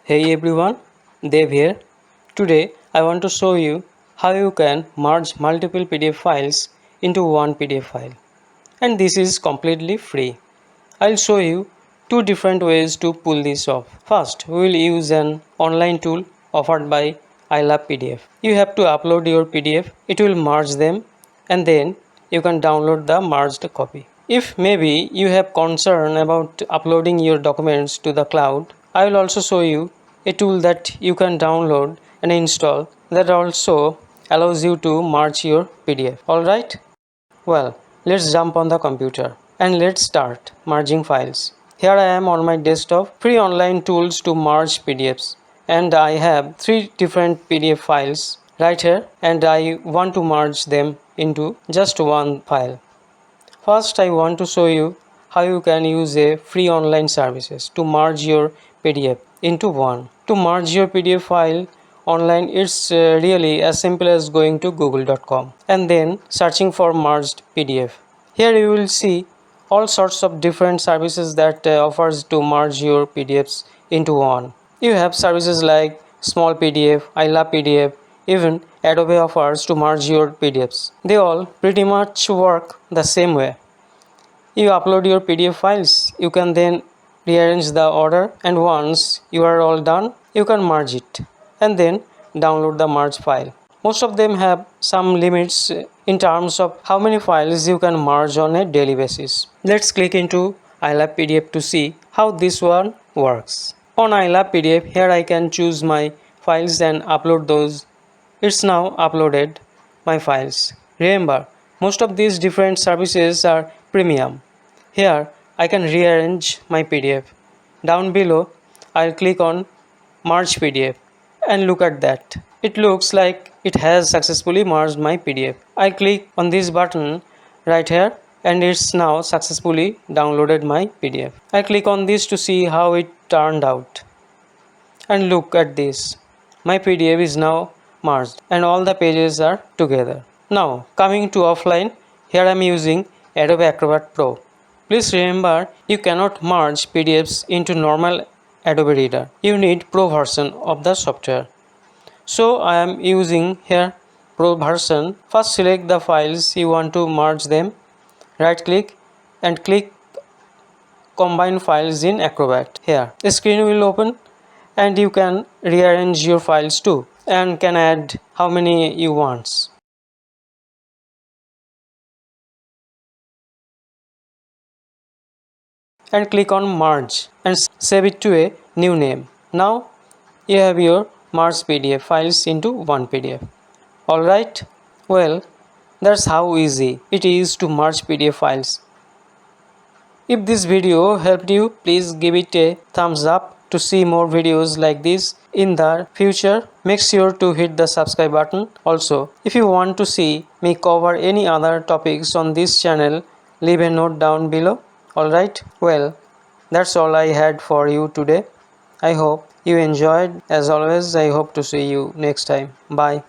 Hey everyone, Dev here. Today I want to show you how you can merge multiple PDF files into one PDF file. And this is completely free. I'll show you two different ways to pull this off. First, we will use an online tool offered by I Love PDF. You have to upload your PDF, it will merge them, and then you can download the merged copy. If maybe you have concern about uploading your documents to the cloud, I will also show you a tool that you can download and install that also allows you to merge your PDF. Alright? Well, let's jump on the computer and let's start merging files. Here I am on my desktop, free online tools to merge PDFs, and I have three different PDF files right here and I want to merge them into just one file. First, I want to show you how you can use a free online services to merge your PDF into one. To merge your PDF file online, it's really as simple as going to google.com and then searching for merged PDF. Here you will see all sorts of different services that offers to merge your PDFs into one. You have services like Small PDF, I Love PDF, even Adobe offers to merge your PDFs. They all pretty much work the same way. You upload your PDF files, you can then rearrange the order, and once you are all done, you can merge it and then download the merge file. Most of them have some limits in terms of how many files you can merge on a daily basis. Let's click into I Love PDF to see how this one works. On I Love PDF, here I can choose my files and upload those. It's now uploaded my files. Remember, most of these different services are premium. Here I can rearrange my PDF. Down below, I'll click on Merge PDF and look at that. It looks like it has successfully merged my PDF. I click on this button right here and it's now successfully downloaded my PDF. I click on this to see how it turned out. And look at this. My PDF is now merged and all the pages are together. Now coming to offline, here I am using Adobe Acrobat Pro. Please remember, you cannot merge PDFs into normal Adobe Reader. You need Pro version of the software. So I am using here Pro version. First select the files you want to merge them. Right click and click Combine Files in Acrobat. Here a screen will open and you can rearrange your files too and can add how many you want. And click on merge and save it to a new name. Now you have your merged PDF files into one PDF. Alright, well, that's how easy it is to merge PDF files. If this video helped you, please give it a thumbs up. To see more videos like this in the future, make sure to hit the subscribe button. Also, if you want to see me cover any other topics on this channel, leave a note down below. Alright, well, that's all I had for you today. I hope you enjoyed. As always, I hope to see you next time. Bye.